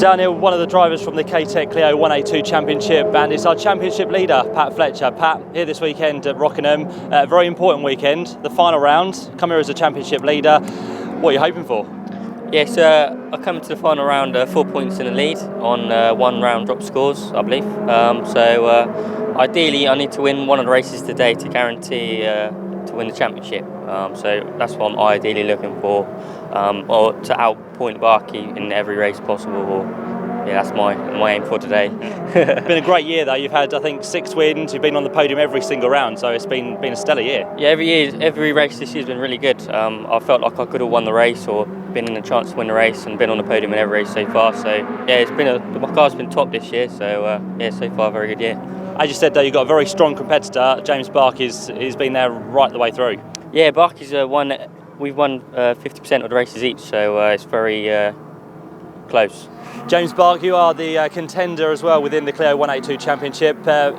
Daniel, one of the drivers from the K-Tech Clio 182 Championship, and it's our championship leader, Pat Fletcher. Pat, here this weekend at Rockingham, a very important weekend, the final round. Come here as a championship leader. What are you hoping for? Yes, I come into the final round 4 points in the lead on 1 round drop scores, I believe. Ideally, I need to win one of the races today to guarantee to win the championship. So that's what I'm ideally looking for, or to outpoint Barkey in every race possible. Yeah, that's my aim for today. It's been a great year though. You've had, I think, 6 wins. You've been on the podium every single round, so it's been a stellar year. Yeah, every race this year's been really good. I felt like I could have won the race or been in a chance to win the race and been on the podium in every race so far. So yeah, my car's been top this year. So yeah, so far a very good year. As you said though, you've got a very strong competitor. James Bark he's been there right the way through. Yeah, Barkey's we've won 50% of the races each, so it's very close. James Bark, you are the contender as well within the Clio 182 Championship.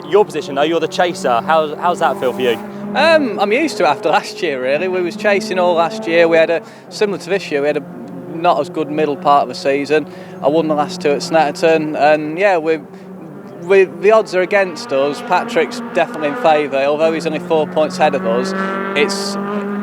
Your position though, you're the chaser. How's that feel for you? I'm used to it after last year really. We was chasing all last year. We had similar to this year, we had a not as good middle part of the season. I won the last 2 at Snetterton, and yeah, the odds are against us. Patrick's definitely in favour, although he's only 4 points ahead of us.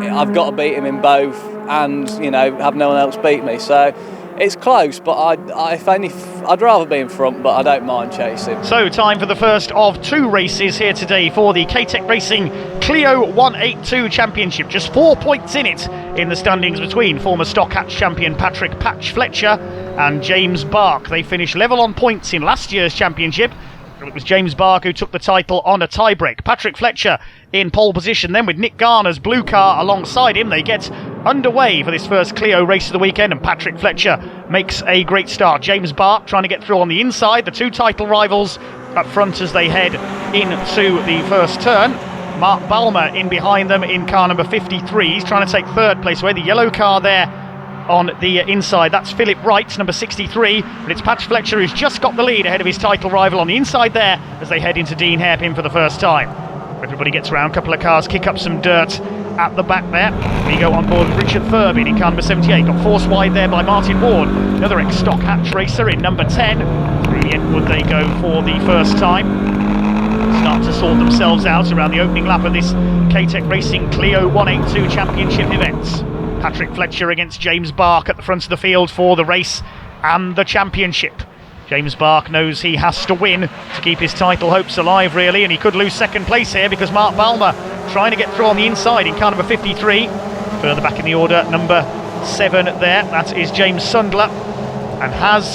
I've got to beat him in both, and have no one else beat me. So it's close, but I'd rather be in front, but I don't mind chasing. So time for the first of 2 races here today for the K-Tech Racing Clio 182 Championship. Just 4 points in it in the standings between former Stock Hatch champion Patrick Patch Fletcher and James Bark. They finished level on points in last year's championship. It was James Bark who took the title on a tiebreak. Patrick Fletcher in pole position then with Nick Garner's blue car alongside him. They get underway for this first Clio race of the weekend, and Patrick Fletcher makes a great start. James Bark trying to get through on the inside. The 2 title rivals up front as they head into the first turn. Mark Balmer in behind them in car number 53. He's trying to take 3rd place away. The yellow car there on the inside, that's Philip Wright, number 63, but it's Patch Fletcher who's just got the lead ahead of his title rival on the inside there as they head into Dean Hairpin for the first time. Everybody gets around, a couple of cars kick up some dirt at the back there. We go on board with Richard Thurbin in car number 78, got forced wide there by Martin Ward, another ex-Stock Hatch racer in number 10. Through the Entwood they go for the first time. Start to sort themselves out around the opening lap of this K-Tech Racing Clio 182 Championship event. Patrick Fletcher against James Bark at the front of the field for the race and the championship. James Bark knows he has to win to keep his title hopes alive really, and he could lose 2nd place here because Mark Balmer trying to get through on the inside in car number 53. Further back in the order, number 7 there, that is James Sundler. And has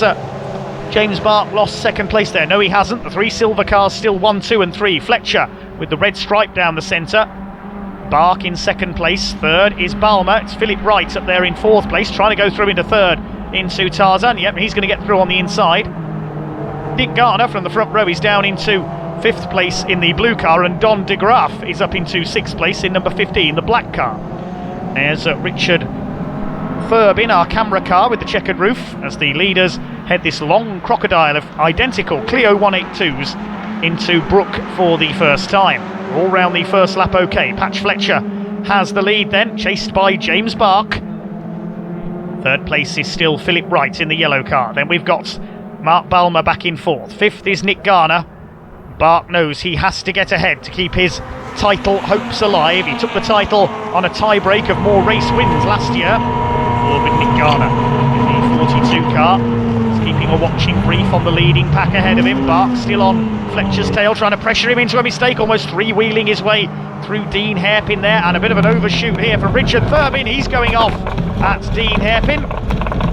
James Bark lost 2nd place there? No, he hasn't. The 3 silver cars still 1, 2 and 3. Fletcher with the red stripe down the centre. Bark in 2nd place, 3rd is Balmer. It's Philip Wright up there in 4th place, trying to go through into 3rd into Tarzan. Yep, he's going to get through on the inside. Nick Garner from the front row is down into 5th place in the blue car, and Don de Graaf is up into 6th place in number 15, the black car. There's Richard Thurbin, our camera car with the checkered roof, as the leaders head this long crocodile of identical Clio 182s into Brook for the first time. All round the first lap okay. Patch Fletcher has the lead then, chased by James Bark. 3rd place is still Philip Wright in the yellow car. Then we've got Mark Balmer back in 4th. 5th is Nick Garner. Bark knows he has to get ahead to keep his title hopes alive. He took the title on a tie-break of more race wins last year. Forward with Nick Garner in the 42 car. Keeping a watching brief on the leading pack ahead of him. Bark still on Fletcher's tail, trying to pressure him into a mistake, almost 3-wheeling his way through Dean Hairpin there, and a bit of an overshoot here from Richard Thurbin. He's going off at Dean Hairpin.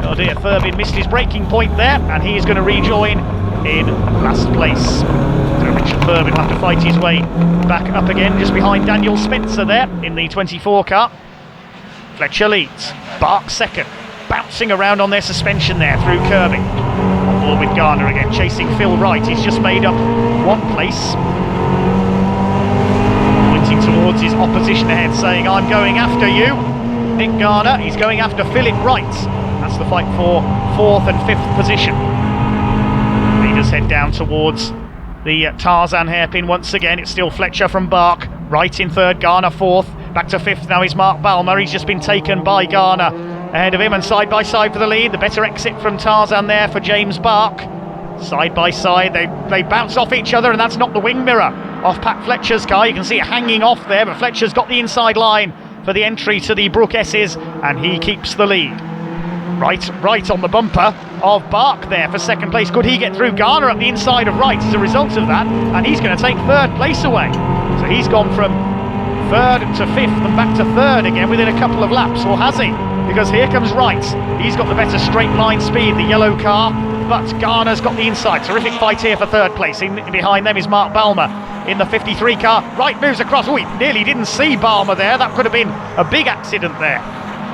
Oh dear, Thurbin missed his braking point there, and he is going to rejoin in last place. So Richard Thurbin will have to fight his way back up again, just behind Daniel Spencer there in the 24 car. Fletcher leads, Bark 2nd. Bouncing around on their suspension there through curbing. On board with Garner again, chasing Phil Wright. He's just made up 1 place. Pointing towards his opposition ahead, saying, "I'm going after you." Nick Garner, he's going after Philip Wright. That's the fight for 4th and 5th position. Leaders head down towards the Tarzan hairpin once again. It's still Fletcher from Bark. Wright in 3rd, Garner 4th. Back to 5th now is Mark Balmer. He's just been taken by Garner ahead of him, and side by side for the lead. The better exit from Tarzan there for James Bark. Side by side, they bounce off each other, and that's not the wing mirror off Pat Fletcher's car. You can see it hanging off there, but Fletcher's got the inside line for the entry to the Brook S's, and he keeps the lead. Right on the bumper of Bark there for second place. Could he get through? Garner up the inside of Wright as a result of that, and he's going to take third place away. So he's gone from third to fifth and back to third again within a couple of laps, or has he? Because here comes Wright. He's got the better straight line speed, the yellow car, but Garner's got the inside. Terrific fight here for third place. In behind them is Mark Balmer in the 53 car. Wright moves across. Oh, he nearly didn't see Balmer there. That could have been a big accident there.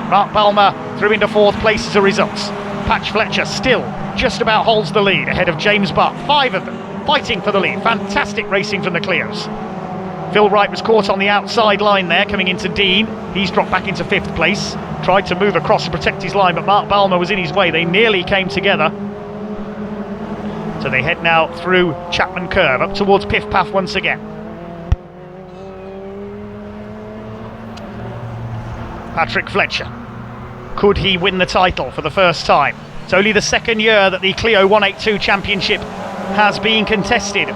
Mark Balmer through into fourth place as a result. Patch Fletcher still just about holds the lead ahead of James Bark. 5 of them fighting for the lead. Fantastic racing from the Clios. Phil Wright was caught on the outside line there coming into Dean. He's dropped back into 5th place. Tried to move across to protect his line, but Mark Balmer was in his way. They nearly came together. So they head now through Chapman Curve up towards Piff Paff once again. Patrick Fletcher. Could he win the title for the first time? It's only the second year that the Clio 182 Championship has been contested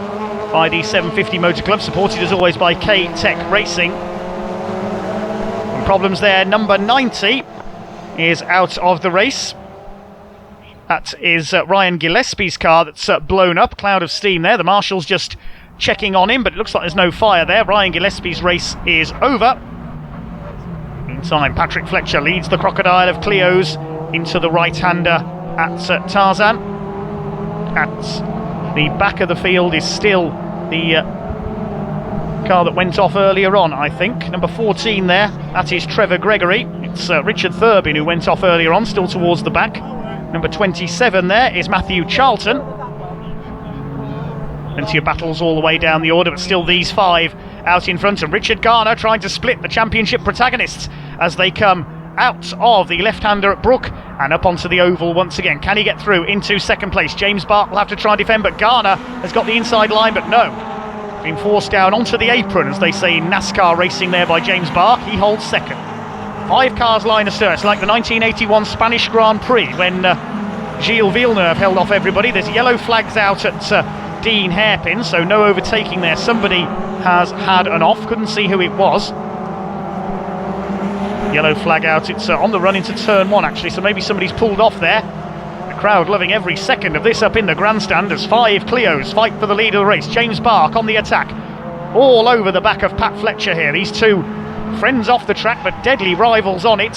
by the 750 Motor Club, supported as always by K-Tech Racing. And problems there. Number 90 is out of the race. That is Ryan Gillespie's car that's blown up. Cloud of steam there. The marshal's just checking on him, but it looks like there's no fire there. Ryan Gillespie's race is over. Meantime, Patrick Fletcher leads the crocodile of Clios into the right-hander at Tarzan. At the back of the field is still the car that went off earlier on, I think. Number 14 there, that is Trevor Gregory. It's Richard Thurbin who went off earlier on, still towards the back. Number 27 there is Matthew Charlton. Plenty of battles all the way down the order, but still these 5 out in front. And Richard Garner trying to split the championship protagonists as they come out of the left-hander at Brook and up onto the oval once again. Can he get through into second place? James Bark will have to try and defend, but Garner has got the inside line, but no. Being forced down onto the apron, as they say in NASCAR racing there, by James Bark. He holds second. 5 cars line astern. It's like the 1981 Spanish Grand Prix when Gilles Villeneuve held off everybody. There's yellow flags out at Dean Hairpin, so no overtaking there. Somebody has had an off. Couldn't see who it was. Yellow flag out. It's on the run into turn 1 actually, so maybe somebody's pulled off there. The crowd loving every second of this up in the grandstand as 5 Clios fight for the lead of the race. James Bark on the attack, all over the back of Pat Fletcher here. These 2 friends off the track, but deadly rivals on it,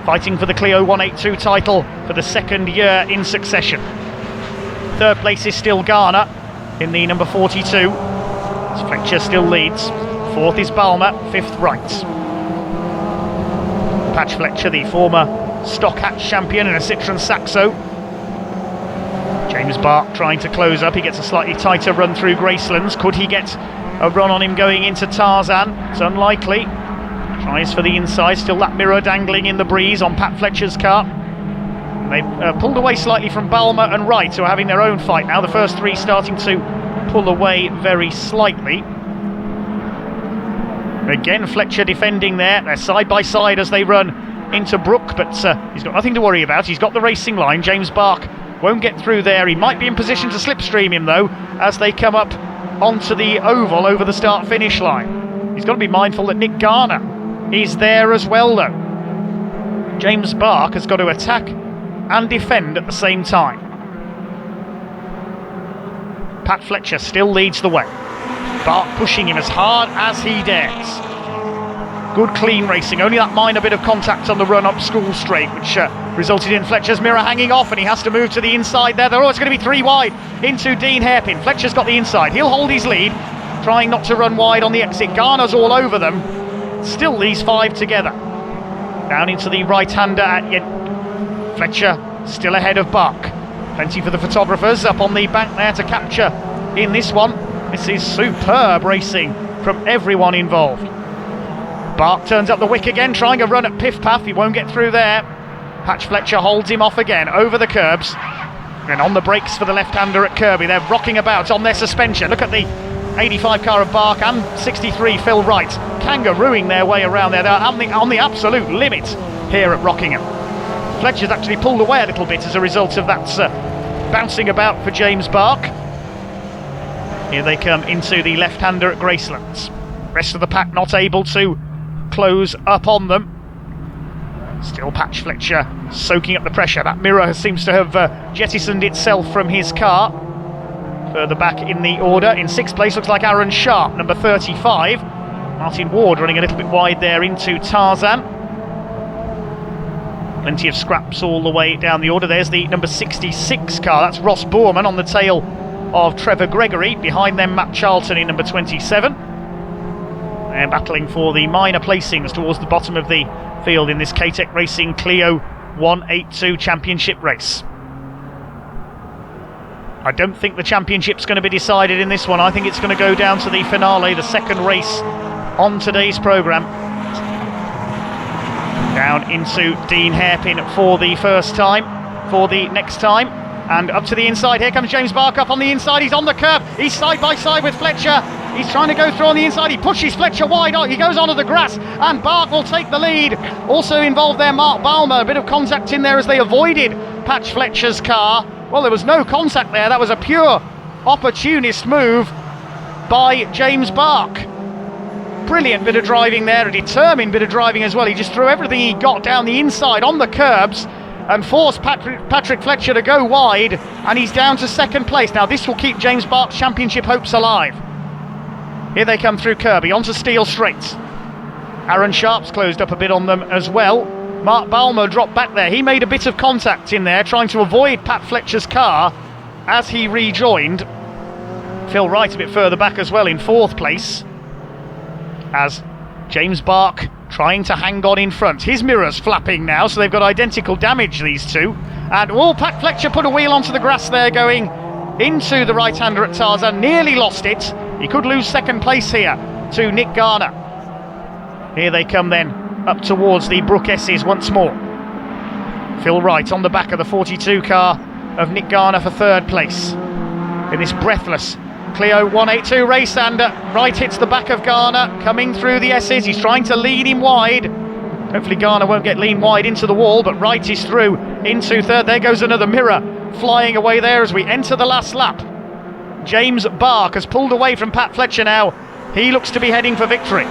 fighting for the Clio 182 title for the second year in succession. Third place is still Garner in the number 42. Fletcher still leads. 4th is Balmer, 5th Wright. Patch Fletcher, the former stock hatch champion in a Citroen Saxo. James Bark trying to close up. He gets a slightly tighter run through Gracelands. Could he get a run on him going into Tarzan? It's unlikely. Tries for the inside. Still that mirror dangling in the breeze on Pat Fletcher's car. They've pulled away slightly from Balmer and Wright, who are having their own fight now. The first 3 starting to pull away very slightly. Again, Fletcher defending there. They're side by side as they run into Brook, but he's got nothing to worry about. He's got the racing line. James Bark won't get through there. He might be in position to slipstream him though as they come up onto the oval over the start-finish line. He's got to be mindful that Nick Garner is there as well though. James Bark has got to attack and defend at the same time. Pat Fletcher still leads the way. Bark pushing him as hard as he dares. Good clean racing, only that minor bit of contact on the run up School Straight, which resulted in Fletcher's mirror hanging off, and he has to move to the inside there. They're always going to be 3 wide into Dean Hairpin. Fletcher's got the inside, he'll hold his lead, trying not to run wide on the exit. Garner's all over them. Still these 5 together. Down into the right-hander at Fletcher, still ahead of Bark. Plenty for the photographers up on the bank there to capture in this one. This is superb racing from everyone involved. Bark turns up the wick again, trying a run at Piff Paff. He won't get through there. Patch Fletcher holds him off again, over the curbs. And on the brakes for the left-hander at Kirby. They're rocking about on their suspension. Look at the 85 car of Bark and 63 Phil Wright. Kangarooing their way around there. They're on the absolute limit here at Rockingham. Fletcher's actually pulled away a little bit as a result of that bouncing about for James Bark. Here they come into the left-hander at Gracelands. Rest of the pack not able to close up on them. Still Patch Fletcher soaking up the pressure. That mirror seems to have jettisoned itself from his car. Further back in the order, in 6th place, looks like Aaron Sharp, number 35. Martin Ward running a little bit wide there into Tarzan. Plenty of scraps all the way down the order. There's the number 66 car. That's Ross Borman on the tail of Trevor Gregory. Behind them, Matt Charlton in number 27. They're battling for the minor placings towards the bottom of the field in this K-Tech Racing Clio 182 Championship race. I don't think the championship's going to be decided in this one. I think it's going to go down to the finale, the second race on today's programme. Down into Dean Hairpin for the first time, for the next time, and up to the inside. Here comes James Bark up on the inside. He's on the curb. He's side by side with Fletcher. He's trying to go through on the inside. He pushes Fletcher wide out. He goes onto the grass, and Bark will take the lead. Also involved there, Mark Balmer. A bit of contact in there as they avoided Patch Fletcher's car. Well, there was no contact there. That was a pure opportunist move by James Bark. Brilliant bit of driving there, a determined bit of driving as well. He just threw everything he got down the inside on the curbs and forced Patrick Fletcher to go wide, and he's down to 2nd place. Now this will keep James Bark's championship hopes alive. Here they come through Kirby onto Steel Straight. Aaron Sharp's closed up a bit on them as well. Mark Balmer dropped back there. He made a bit of contact in there, trying to avoid Pat Fletcher's car as he rejoined. Phil Wright a bit further back as well in 4th place, as James Bark trying to hang on in front. His mirror's flapping now, so they've got identical damage, these two. And Pat Fletcher put a wheel onto the grass there, going into the right-hander at Tarzan. Nearly lost it. He could lose 2nd place here to Nick Garner. Here they come then, up towards the Brook S's once more. Phil Wright on the back of the 42 car of Nick Garner for 3rd place in this breathless Clio 182 race, and Wright hits the back of Garner coming through the S's. He's trying to lead him wide. Hopefully Garner won't get lean wide into the wall, but Wright is through into 3rd. There goes another mirror flying away there as we enter the last lap. James Bark has pulled away from Pat Fletcher now. He looks to be heading for victory.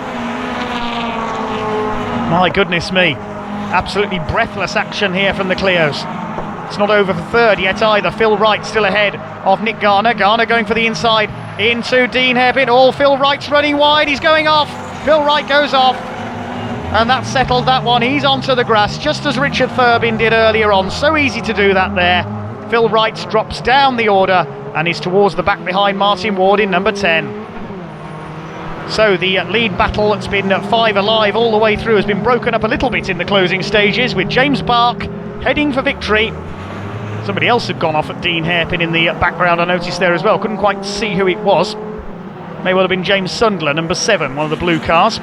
My goodness me, absolutely breathless action here from the Clios. It's not over for 3rd yet either. Phil Wright still ahead of Nick Garner. Garner going for the inside into Dean Hairpin. Phil Wright's running wide. He's going off. Phil Wright goes off. And that settled that one. He's onto the grass, just as Richard Thurbin did earlier on. So easy to do that there. Phil Wright drops down the order and is towards the back behind Martin Ward in number 10. So the lead battle that's been 5 alive all the way through has been broken up a little bit in the closing stages, with James Bark heading for victory. Somebody else had gone off at Dean Hairpin in the background, I noticed there as well. Couldn't quite see who it was. May well have been James Sundler, number 7, one of the blue cars.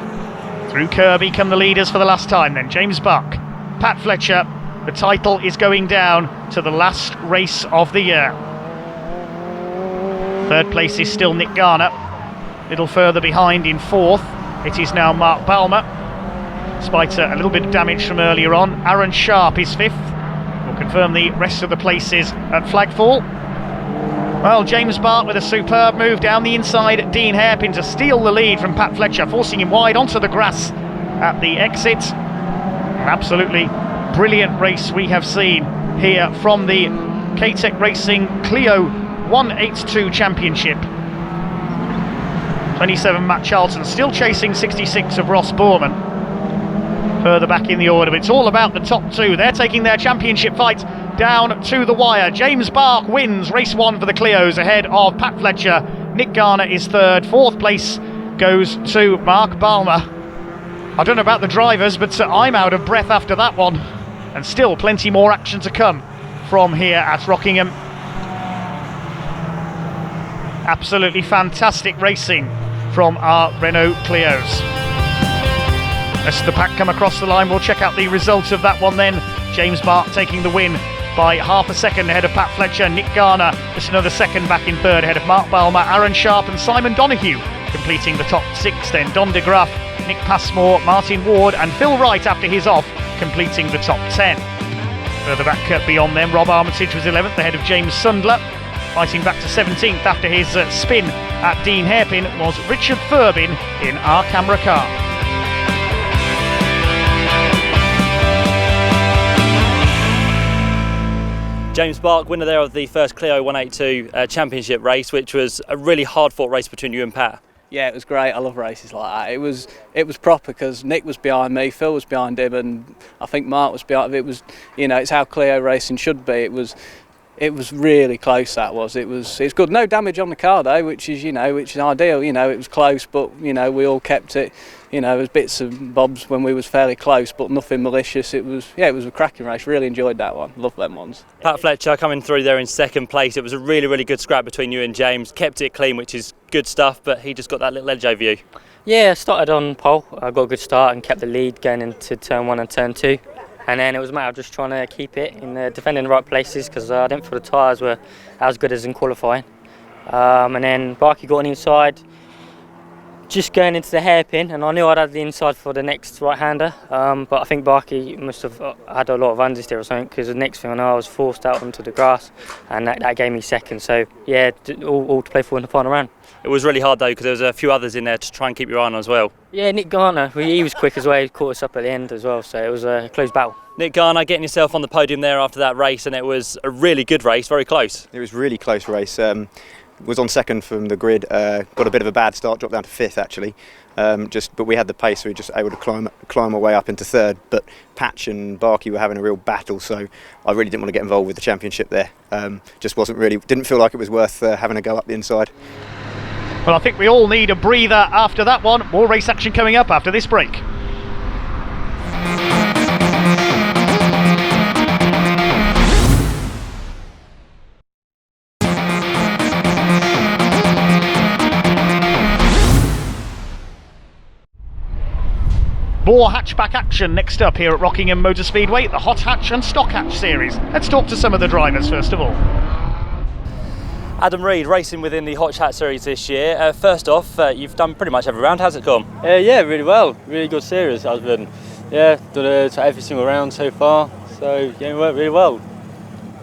Through Kirby come the leaders for the last time then. James Bark, Pat Fletcher. The title is going down to the last race of the year. 3rd place is still Nick Garner. A little further behind in 4th, it is now Mark Balmer. Despite a little bit of damage from earlier on, Aaron Sharp is 5th. We'll confirm the rest of the places at Flagfall. Well, James Bark with a superb move down the inside. Dean Hairpin to steal the lead from Pat Fletcher, forcing him wide onto the grass at the exit. An absolutely brilliant race we have seen here from the K-Tech Racing Clio 182 Championship. 27 Matt Charlton, still chasing 66 of Ross Borman. Further back in the order, but it's all about the top 2. They're taking their championship fight down to the wire. James Bark wins race 1 for the Clios ahead of Pat Fletcher. Nick Garner is 3rd. 4th place goes to Mark Balmer. I don't know about the drivers, but I'm out of breath after that one. And still plenty more action to come from here at Rockingham. Absolutely fantastic racing from our Renault Clios. Rest of the pack come across the line. We'll check out the results of that one then. James Bark taking the win by half a second ahead of Pat Fletcher. Nick Garner just another second back in 3rd ahead of Mark Balmer. Aaron Sharp and Simon Donoghue completing the top 6. Then Don de Graaf, Nick Passmore, Martin Ward and Phil Wright after his off completing the top 10. Further back beyond them, Rob Armitage was 11th ahead of James Sundler. Fighting back to 17th after his spin at Dean Hairpin was Richard Thurbin in our camera car. James Bark, winner there of the first Clio 182 championship race, which was a really hard-fought race between you and Pat. Yeah, it was great. I love races like that. It was proper because Nick was behind me, Phil was behind him, and I think Mark was behind. It was, it's how Clio racing should be. It was really close. It's good. No damage on the car though, which is ideal. It was close, but we all kept it. There was bits and bobs when we was fairly close, but nothing malicious. It was a cracking race. Really enjoyed that one. Love them ones. Pat Fletcher coming through there in second place. It was a really, really good scrap between you and James. Kept it clean, which is good stuff, but he just got that little edge over you. Yeah, I started on pole. I got a good start and kept the lead going into turn 1 and turn 2. And then it was a matter of just trying to keep it in defending the right places because I didn't feel the tyres were as good as in qualifying. And then Barkey got on the inside, just going into the hairpin, and I knew I'd have the inside for the next right-hander. But I think Barkey must have had a lot of understeer or something because the next thing I know I was forced out onto the grass, and that gave me second. So yeah, all to play for in the final round. It was really hard though because there was a few others in there to try and keep your eye on as well. Yeah, Nick Garner, he was quick as well. He caught us up at the end as well, so it was a close battle. Nick Garner getting yourself on the podium there after that race, and it was a really good race, very close. It was a really close race. Was on second from the grid, got a bit of a bad start, dropped down to fifth actually. But we had the pace, so we were just able to climb our way up into third. But Patch and Barkey were having a real battle, so I really didn't want to get involved with the championship there. Didn't feel like it was worth having a go up the inside. Well, I think we all need a breather after that one. More race action coming up after this break. More hatchback action next up here at Rockingham Motor Speedway, the Hot Hatch and Stock Hatch series. Let's talk to some of the drivers first of all. Adam Reed racing within the Hot Hatch series this year. First off, you've done pretty much every round. How's it gone? Yeah, really well. Really good series. Has been. Yeah, done every single round so far. So yeah, it worked really well.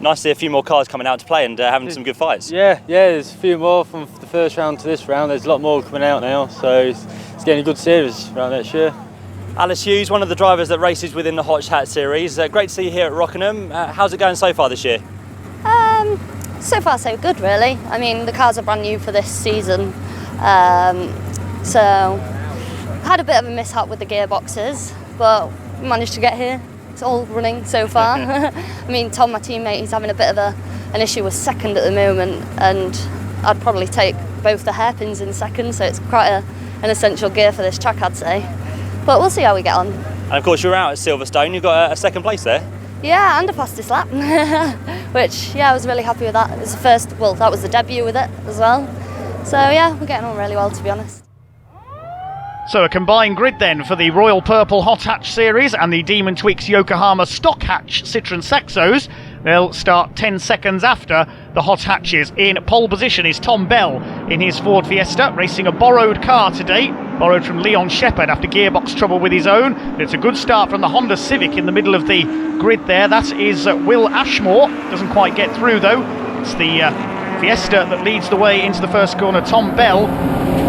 Nice to see a few more cars coming out to play and having some good fights. Yeah. There's a few more from the first round to this round. There's a lot more coming out now, so it's getting a good series around next year. Alice Hughes, one of the drivers that races within the Hot Hatch series. Great to see you here at Rockingham. How's it going so far this year? So far so good really. I mean the cars are brand new for this season, so had a bit of a mishap with the gearboxes, but we managed to get here. It's all running so far. I mean Tom, my teammate, he's having a bit of an issue with second at the moment, and I'd probably take both the hairpins in second, so it's quite an essential gear for this track I'd say. But we'll see how we get on. And of course you're out at Silverstone, you've got a second place there. Yeah, and a fastest lap, which, yeah, I was really happy with that. It was that was the debut with it as well. So, yeah, we're getting on really well, to be honest. So a combined grid then for the Royal Purple Hot Hatch series and the Demon Tweaks Yokohama Stock Hatch Citroen Saxos. They'll start 10 seconds after the Hot Hatches. In pole position is Tom Bell in his Ford Fiesta, racing a borrowed car today. Borrowed from Leon Shepherd after gearbox trouble with his own. It's a good start from the Honda Civic in the middle of the grid there. That is Will Ashmore. Doesn't quite get through though. It's the Fiesta that leads the way into the first corner. Tom Bell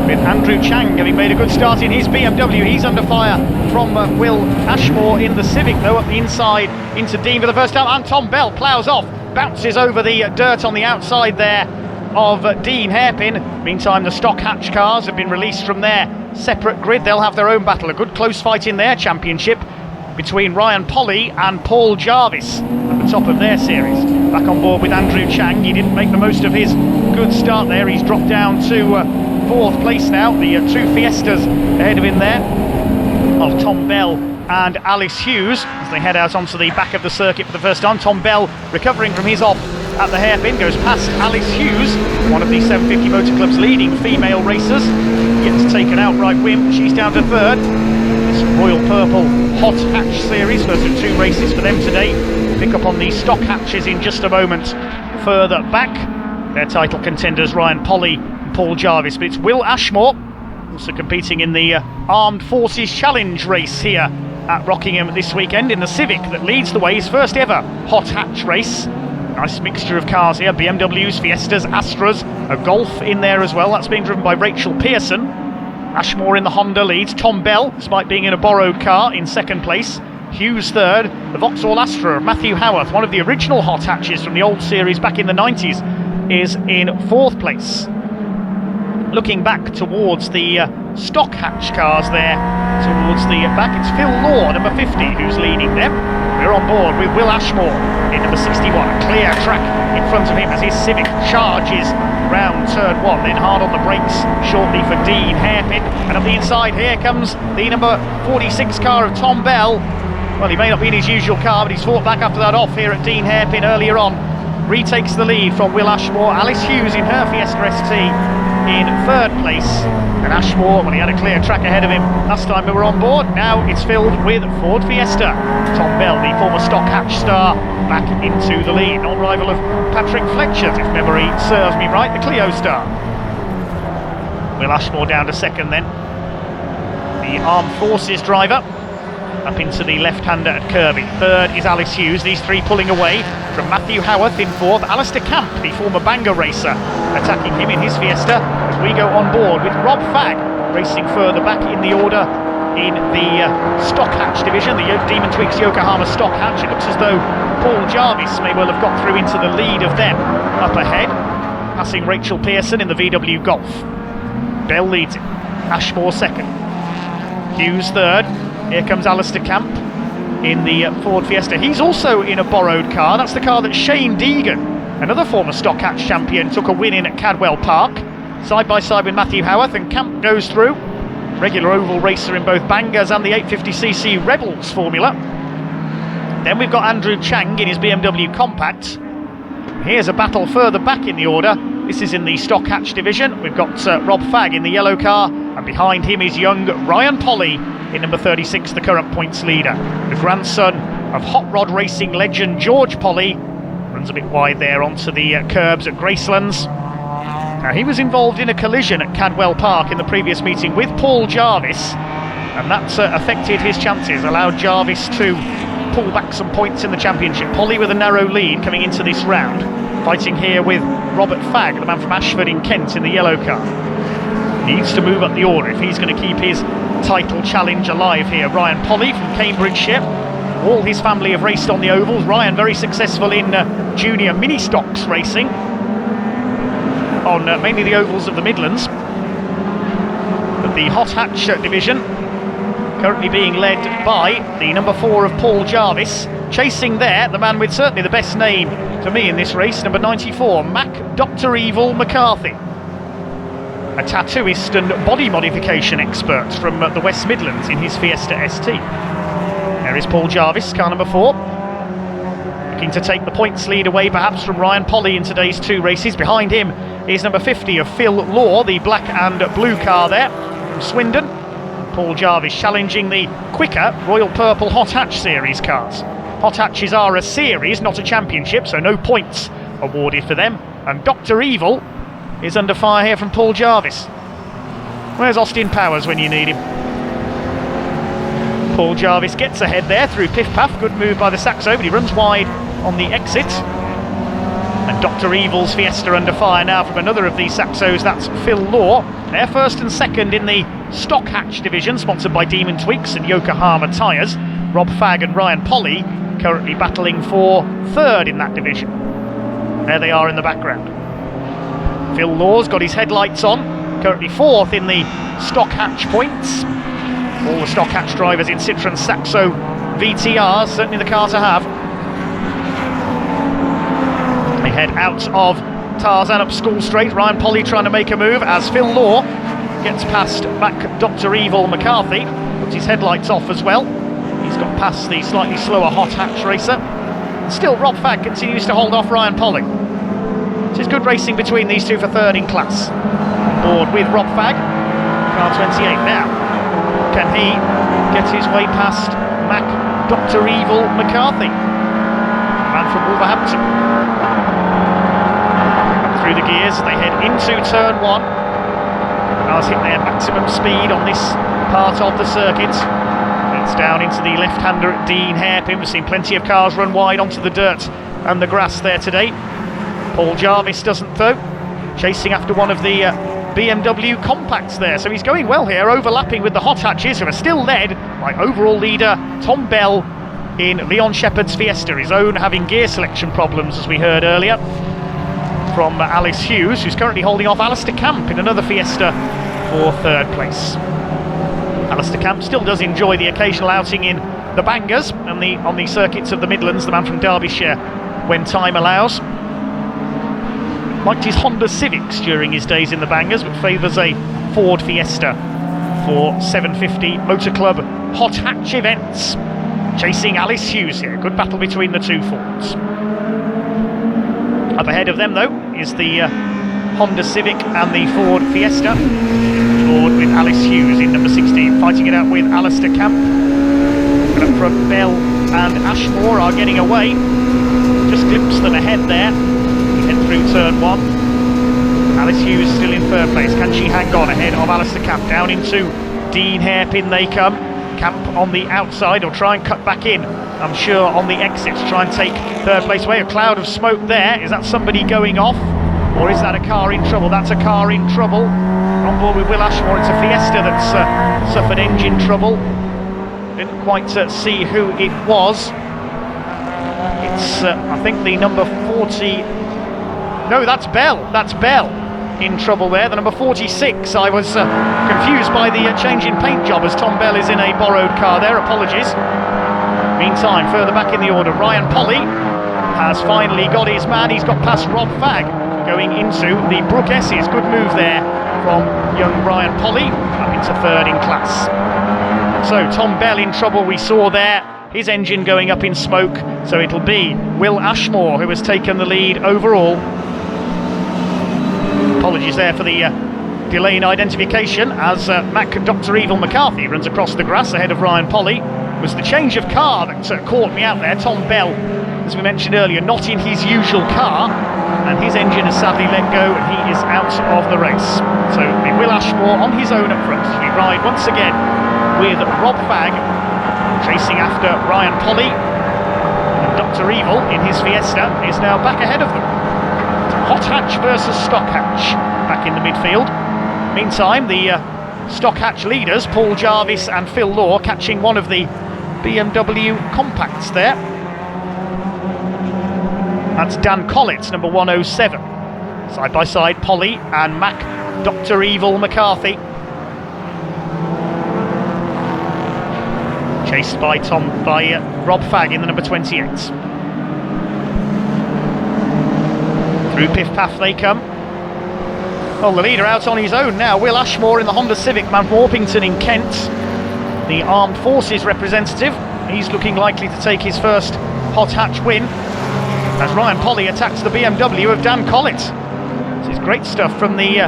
with Andrew Chang having made a good start in his BMW. He's under fire from Will Ashmore in the Civic though, up the inside into Dean for the first time, and Tom Bell ploughs off, bounces over the dirt on the outside there of Dean Hairpin. Meantime the Stock Hatch cars have been released from their separate grid. They'll have their own battle. A good close fight in their championship between Ryan Polly and Paul Jarvis at the top of their series. Back on board with Andrew Chang. He didn't make the most of his good start there. He's dropped down to fourth place now. The two Fiestas ahead of him there of Tom Bell and Alice Hughes as they head out onto the back of the circuit for the first time. Tom Bell recovering from his off at the hairpin, goes past Alice Hughes, one of the 750 Motor Club's leading female racers. Gets taken outright win. She's down to third. This Royal Purple Hot Hatch series, first of two races for them today. Pick up on the Stock Hatches in just a moment further back. Their title contenders Ryan Polly and Paul Jarvis, but it's Will Ashmore also competing in the Armed Forces Challenge race here at Rockingham this weekend in the Civic that leads the way, his first ever hot hatch race. Nice mixture of cars here, BMWs, Fiestas, Astras, a Golf in there as well. That's being driven by Rachel Pearson. Ashmore in the Honda leads. Tom Bell, despite being in a borrowed car, in second place. Hughes third. The Vauxhall Astra of Matthew Howarth, one of the original hot hatches from the old series back in the 90s, is in fourth place. Looking back towards the stock hatch cars there, towards the back, it's Phil Law, number 50, who's leading them. We're on board with Will Ashmore in number 61. A clear track in front of him as his Civic charges round turn 1, then hard on the brakes shortly for Dean Hairpin. And up the inside here comes the number 46 car of Tom Bell. Well, he may not be in his usual car, but he's fought back after that off here at Dean Hairpin earlier on. Retakes the lead from Will Ashmore. Alice Hughes in her Fiesta ST in third place. And Ashmore, well, he had a clear track ahead of him last time we were on board. Now it's filled with Ford Fiesta. Tom Bell, the former stock hatch star, back into the lead. Non-rival of Patrick Fletcher's, if memory serves me right, the Clio star. Will Ashmore down to second then. The Armed Forces driver up into the left-hander at Kirby. Third is Alice Hughes. These three pulling away from Matthew Howarth in fourth. Alistair Camp, the former Bangor racer, attacking him in his Fiesta as we go on board with Rob Fagg racing further back in the order in the stock hatch division, the Demon Tweaks Yokohama stock hatch. It looks as though Paul Jarvis may well have got through into the lead of them up ahead, passing Rachel Pearson in the VW Golf. Bell leads it. Ashmore second. Hughes third. Here comes Alistair Camp in the Ford Fiesta. He's also in a borrowed car. That's the car that Shane Deegan, another former stock hatch champion, took a win in at Cadwell Park. Side by side with Matthew Howarth, and Camp goes through. Regular oval racer in both Bangors and the 850cc Rebels formula. Then we've got Andrew Chang in his BMW Compact. Here's a battle further back in the order. This is in the stock hatch division. We've got Rob Fagg in the yellow car, and behind him is young Ryan Polly in number 36, the current points leader. The grandson of hot rod racing legend George Polly runs a bit wide there onto the curbs at Gracelands. Now, he was involved in a collision at Cadwell Park in the previous meeting with Paul Jarvis, and that affected his chances, allowed Jarvis to pull back some points in the championship. Polly with a narrow lead coming into this round, fighting here with Robert Fagg, the man from Ashford in Kent, in the yellow car. Needs to move up the order if he's going to keep his title challenge alive here. Ryan Polly from Cambridgeshire. All his family have raced on the ovals. Ryan very successful in junior mini stocks racing on mainly the ovals of the Midlands. But the hot hatch division currently being led by the number 4 of Paul Jarvis. Chasing there, the man with certainly the best name to me in this race, number 94, Mac Dr. Evil McCarthy. A tattooist and body modification expert from the West Midlands in his Fiesta ST. There is Paul Jarvis, car number 4. Looking to take the points lead away perhaps from Ryan Polly in today's 2 races. Behind him is number 50 of Phil Law, the black and blue car there from Swindon. Paul Jarvis challenging the quicker Royal Purple Hot Hatch Series cars. Hot Hatches are a series, not a championship, so no points awarded for them. And Dr. Evil is under fire here from Paul Jarvis. Where's Austin Powers when you need him? Paul Jarvis gets ahead there through Piff Paff. Good move by the Saxo, but he runs wide on the exit. And Dr. Evil's Fiesta under fire now from another of these Saxos, that's Phil Law. They're first and second in the stock hatch division, sponsored by Demon Tweaks and Yokohama tyres. Rob Fagg and Ryan Polly currently battling for third in that division. There they are in the background. Phil Law's got his headlights on, currently fourth in the stock hatch points. All the stock hatch drivers in Citroën Saxo VTRs, certainly the car to have. They head out of Tarzan up School Straight. Ryan Polly trying to make a move as Phil Law gets past back Dr. Evil McCarthy, puts his headlights off as well. He's got past the slightly slower hot hatch racer. Still, Rob Fagg continues to hold off Ryan Polly. It is good racing between these two for third in class. On board with Rob Fagg, car 28 now. Can he get his way past Mac Dr. Evil McCarthy, man from Wolverhampton? Through the gears, they head into turn 1. Cars hit their maximum speed on this part of the circuit. It's down into the left-hander at Dean Hairpin. We've seen plenty of cars run wide onto the dirt and the grass there today. Paul Jarvis doesn't though, chasing after one of the BMW compacts there, so he's going well here, overlapping with the hot hatches, who are still led by overall leader Tom Bell in Leon Shepherd's Fiesta, his own having gear selection problems, as we heard earlier from Alice Hughes, who's currently holding off Alistair Camp in another Fiesta for third place. Alistair Camp still does enjoy the occasional outing in the Bangers and on the circuits of the Midlands, the man from Derbyshire, when time allows. Liked his Honda Civics during his days in the Bangers, but favours a Ford Fiesta for 750 Motor Club hot hatch events. Chasing Alice Hughes here, good battle between the two Fords. Up ahead of them though is the Honda Civic and the Ford Fiesta. Ford with Alice Hughes in number 16, fighting it out with Alistair Camp. And up front, Bell and Ashmore are getting away. Just glimpse them ahead there. Head through turn 1. Alice Hughes still in third place. Can she hang on ahead of Alistair Camp? Down into Dean Hairpin they come. Camp on the outside, or try and cut back in, I'm sure, on the exits, try and take third place away. A cloud of smoke there. Is that somebody going off, or is that a car in trouble? That's a car in trouble. On board with Will Ashmore. It's a Fiesta that's suffered engine trouble. Didn't quite see who it was. It's I think the number 40. No, that's Bell. That's Bell in trouble there. The number 46. I was confused by the change in paint job, as Tom Bell is in a borrowed car there. Apologies. Meantime, further back in the order, Ryan Polly has finally got his man. He's got past Rob Fagg going into the Brook S's. Good move there from young Ryan Polly, up into third in class. So Tom Bell in trouble, we saw there. His engine going up in smoke. So it'll be Will Ashmore who has taken the lead overall. Apologies there for the delay in identification, as Mac Dr. Evil McCarthy runs across the grass ahead of Ryan Polly. It was the change of car that caught me out there. Tom Bell, as we mentioned earlier, not in his usual car, and his engine has sadly let go and he is out of the race. So it'll be Will Ashmore on his own up front. We ride once again with Rob Fagg chasing after Ryan Polly, and Dr. Evil in his Fiesta is now back ahead of them. Hot hatch versus stock hatch back in the midfield. Meantime, the stock hatch leaders, Paul Jarvis and Phil Law, catching one of the BMW compacts there. That's Dan Collett, number 107. Side by side, Polly and Mac Dr. Evil McCarthy. Chased by Rob Fagg in the number 28. Through Piff Paff they come. Well, the leader out on his own now, Will Ashmore in the Honda Civic, man from Orpington in Kent, the Armed Forces representative. He's looking likely to take his first hot hatch win, as Ryan Polly attacks the BMW of Dan Collett. This is great stuff from the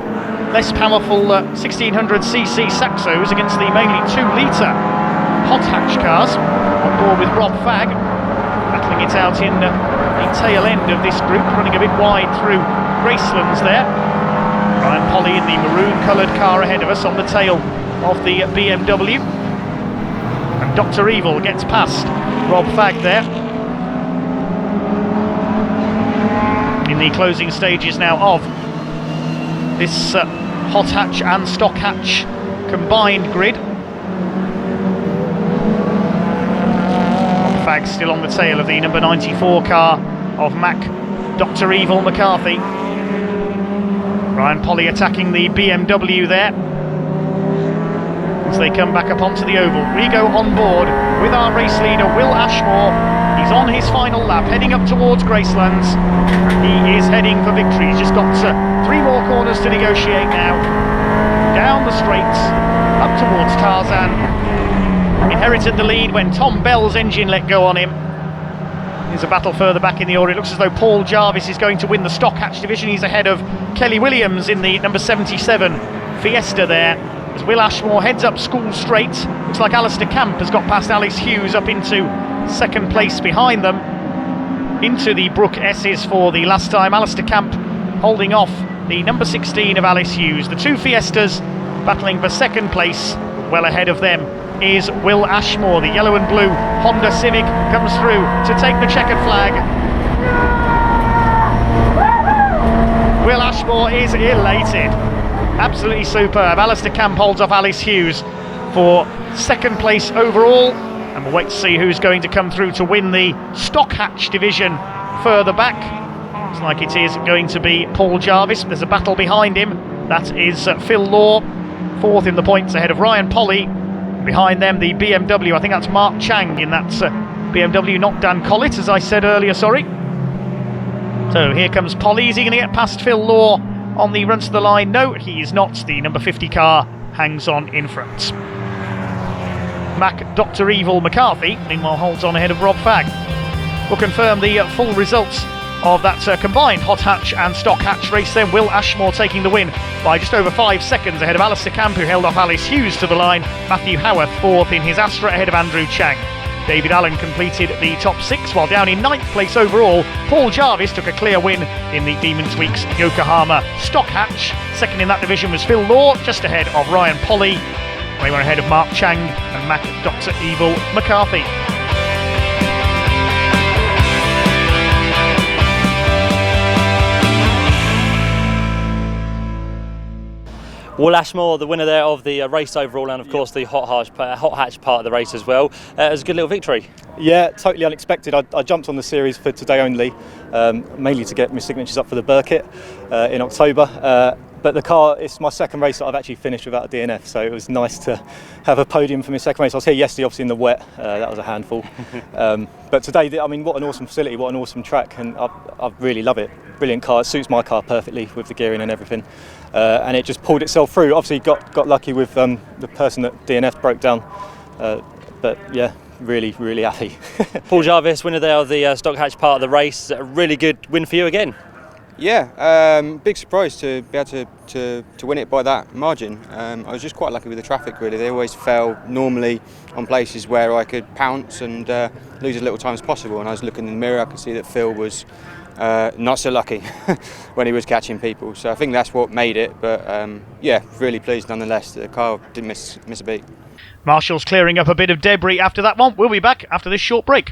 less powerful 1600cc Saxos against the mainly 2-litre hot hatch cars. On board with Rob Fagg, battling it out in the tail end of this group, running a bit wide through Gracelands there. Ryan Polly in the maroon coloured car ahead of us on the tail of the BMW. And Dr. Evil gets past Rob Fagg there. In the closing stages now of this hot hatch and stock hatch combined grid. Rob Fagg still on the tail of the number 94 car of Mac Dr. Evil McCarthy. Ryan Polly attacking the BMW there as they come back up onto the oval. We go on board with our race leader Will Ashmore. He's on his final lap, heading up towards Gracelands. He is heading for victory. He's just got 3 more corners to negotiate now. Down the straight, up towards Tarzan. Inherited the lead when Tom Bell's engine let go on him. There's a battle further back in the order. It looks as though Paul Jarvis is going to win the stock hatch division. He's ahead of Kelly Williams in the number 77 Fiesta there. As Will Ashmore heads up School Straight. Looks like Alistair Camp has got past Alice Hughes up into second place behind them. Into the Brook S's for the last time. Alistair Camp holding off the number 16 of Alice Hughes. The 2 Fiestas battling for second place, well ahead of them. is Will Ashmore. The yellow and blue Honda Civic comes through to take the checkered flag. Will Ashmore is elated. Absolutely superb. Alistair Camp holds off Alice Hughes for second place overall, and we'll wait to see who's going to come through to win the stock hatch division further back. Looks like it is going to be Paul Jarvis. There's a battle behind him. That is Phil Law, fourth in the points ahead of Ryan Polly. Behind them the BMW, I think that's Mark Chang in that BMW, not Dan Collett, as I said earlier, sorry. So here comes Polly. Is he going to get past Phil Law on the run to the line? No, he is not. The number 50 car hangs on in front. Mac Dr. Evil McCarthy, meanwhile, holds on ahead of Rob Fagg. We'll confirm the full results of that combined hot hatch and stock hatch race then. Will Ashmore taking the win by just over 5 seconds ahead of Alistair Camp, who held off Alice Hughes to the line. Matthew Howarth fourth in his Astra ahead of Andrew Chang. David Allen completed the top 6, while down in 9th place overall, Paul Jarvis took a clear win in the Demons Weeks Yokohama stock hatch. Second in that division was Phil Law, just ahead of Ryan Polly. They were ahead of Mark Chang and Mac Dr. Evil McCarthy. Will Ashmore, the winner there of the race overall, and of course the hot hatch part of the race as well. It was a good little victory. Yeah, totally unexpected. I jumped on the series for today only, mainly to get my signatures up for the Burkitt in October. But the car, it's my second race that I've actually finished without a DNF, so it was nice to have a podium for my second race. I was here yesterday, obviously in the wet, that was a handful. But today, I mean, what an awesome facility, what an awesome track, and I really love it. Brilliant car, it suits my car perfectly with the gearing and everything. And it just pulled itself through. Obviously got lucky with the person that DNF broke down, but yeah, really happy. Paul Jarvis, winner there of the stock hatch part of the race. A really good win for you again. Yeah, big surprise to be able to win it by that margin. I was just quite lucky with the traffic, really. They always fell normally on places where I could pounce and lose as little time as possible. And I was looking in the mirror, I could see that Phil was not so lucky when he was catching people. So I think that's what made it. But yeah, really pleased nonetheless that the car didn't miss a beat. Marshall's clearing up a bit of debris after that one. We'll be back after this short break.